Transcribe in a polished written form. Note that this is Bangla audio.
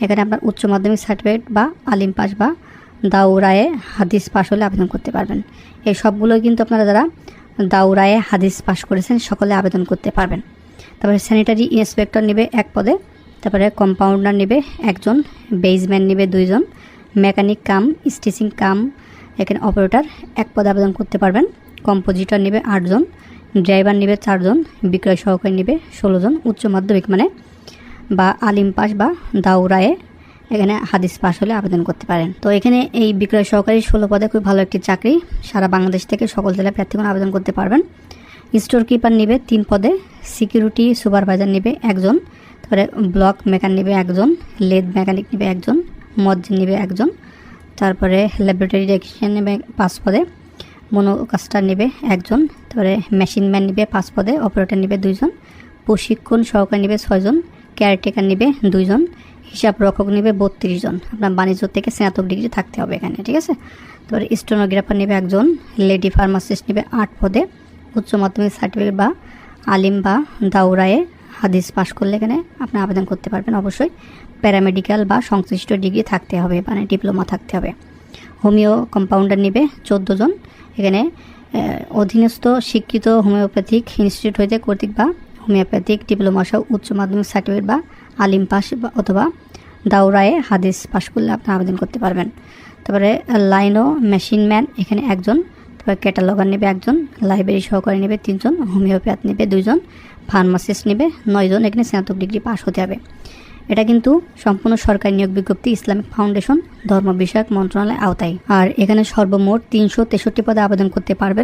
এখানে আপনার উচ্চ মাধ্যমিক সার্টিফিকেট বা আলিম পাস বা দাউরায়ে হাদিস পাস হলে আবেদন করতে পারবেন। এই সবগুলো কিন্তু আপনারা যারা দাউরায়ে হাদিস পাস করেছেন সকলে আবেদন করতে পারবেন। তারপরে স্যানিটারি ইন্সপেক্টর নেবে 1 পদে, তারপরে কম্পাউন্ডার নেবে 1 জন, বেজম্যান নেবে 2 জন, মেকানিক কাম স্টিচিং কাম এখানে অপারেটর 1 পদে আবেদন করতে পারবেন। কম্পোজিটর নেবে 8 জন, ড্রাইভার নেবে 4 জন, বিক্রয় সহকারী নেবে 16 জন। উচ্চ মাধ্যমিক মানে বা আলিম পাস বা দাউরায়ে এখানে হাদিস পাস হলে আবেদন করতে পারেন। তো এখানে এই বিক্রয় সহকারী 16 পদে খুব ভালো একটি চাকরি, সারা বাংলাদেশ থেকে সকল জেলায় প্রার্থীগণ আবেদন করতে পারবেন। স্টোর কিপার নেবে 3 পদে, সিকিউরিটি সুপারভাইজার নেবে 1 জন, তারপরে ব্লক মেকার নেবে 1 জন, লেদ মেকানিক নেবে 1 জন, মজ্জিন নেবে 1 জন, তারপরে ল্যাবরেটরি টেকনিশিয়ান নেবে 5 পদে, মনোকাস্টার নেবে 1 জন, তারপরে মেশিনম্যান নেবে 5 পদে, অপারেটর নেবে 2 জন, প্রশিক্ষণ সহকারী নেবে 6 জন, কেয়ারটেকার নেবে 2 জন, হিসাব রক্ষক নেবে 32 জন। আপনার বাণিজ্য থেকে স্নাতক ডিগ্রি থাকতে হবে এখানে, ঠিক আছে। তারপরে স্টেনোগ্রাফার নেবে 1 জন, লেডি ফার্মাসিস্ট নেবে 8 পদে, উচ্চ মাধ্যমিক সার্টিফিকেট বা আলিম বা দাউরায়ে হাদিস পাস করলে এখানে আপনি আবেদন করতে পারবেন। অবশ্যই প্যারামেডিক্যাল বা সংশ্লিষ্ট ডিগ্রি থাকতে হবে, মানে ডিপ্লোমা থাকতে হবে। হোমিও কম্পাউন্ডার নেবে 14 জন, এখানে অধীনস্থ স্বীকৃত হোমিওপ্যাথিক ইনস্টিটিউট হইতে কর্তৃক বা হোমিওপ্যাথিক ডিপ্লোমা সহ উচ্চ মাধ্যমিক সার্টিফিকেট বা আলিম পাস অথবা দাউরায়ে হাদিস পাস করলে আপনি আবেদন করতে পারবেন। তারপরে লাইনো মেশিনম্যান এখানে 1 জন, তারপরে ক্যাটালগার নেবে 1 জন, লাইব্রেরি সহকারী নেবে 3 জন, হোমিওপ্যাথ নেবে 2 জন, ফার্মাসিস্ট নেবে 9 জন। এখানে স্নাতক ডিগ্রি পাস হতে হবে। এটা কিন্তু সম্পূর্ণ সরকারি নিয়োগ বিজ্ঞপ্তি, ইসলামিক ফাউন্ডেশন ধর্ম বিষয়ক মন্ত্রণালয়ের আওতায়। আর এখানে সর্বমোট 363 পদে আবেদন করতে পারবেন।